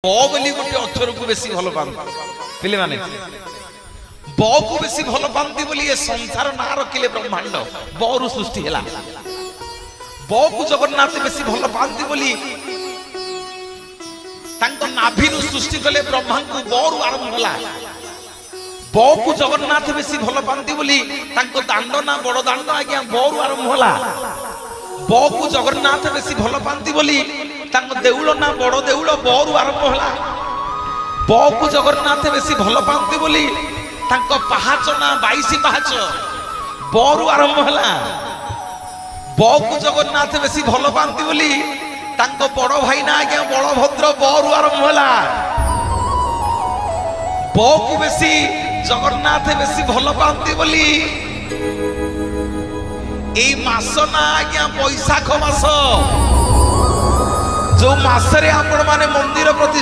ବୋଲି ଗୋଟେ ଅକ୍ଷରକୁ ବେଶୀ ଭଲ ପାଆନ୍ତି ପିଲାମାନେ। ବକୁ ବେଶୀ ଭଲ ପାଆନ୍ତି ବୋଲି ଏ ସଂସାର ନାଁ ରଖିଲେ ବ୍ରହ୍ମାଣ୍ଡ ବରୁ ସୃଷ୍ଟି ହେଲା। ବକୁ ଜଗନ୍ନାଥ ବେଶୀ ଭଲ ପାଆନ୍ତି ବୋଲି ତାଙ୍କ ନାଭିରୁ ସୃଷ୍ଟି କଲେ ବ୍ରହ୍ମାଙ୍କୁ ବରୁ ଆରମ୍ଭ ହେଲା। ବକୁ ଜଗନ୍ନାଥ ବେଶୀ ଭଲ ପାଆନ୍ତି ବୋଲି ତାଙ୍କ ଦାଣ୍ଡ ନା ବଡ ଦାଣ୍ଡ ଆଜ୍ଞା ବରୁ ଆରମ୍ଭ ହେଲା। ବକୁ ଜଗନ୍ନାଥ ବେଶୀ ଭଲ ପାଆନ୍ତି ବୋଲି ତାଙ୍କ ଦେଉଳ ନା ବଡ ଦେଉଳ ବରୁ ଆରମ୍ଭ ହେଲା। ବକୁ ଜଗନ୍ନାଥ ବେଶୀ ଭଲ ପାଆନ୍ତି ବୋଲି ତାଙ୍କ ପାହାଚ ନା 22 ପାହାଚ ବରୁ ଆରମ୍ଭ ହେଲା। ବକୁ ଜଗନ୍ନାଥ ବେଶୀ ଭଲ ପାଆନ୍ତି ବୋଲି ତାଙ୍କ ବଡ ଭାଇ ନା ଆଜ୍ଞା ବଳଭଦ୍ର ବରୁ ଆରମ୍ଭ ହେଲା। ବକୁ ବେଶୀ ଜଗନ୍ନାଥ ବେଶୀ ଭଲ ପାଆନ୍ତି ବୋଲି এই মাস না আজ্ঞা বৈশাখ মাস, যে মাসে আপন মানে মন্দির প্রতি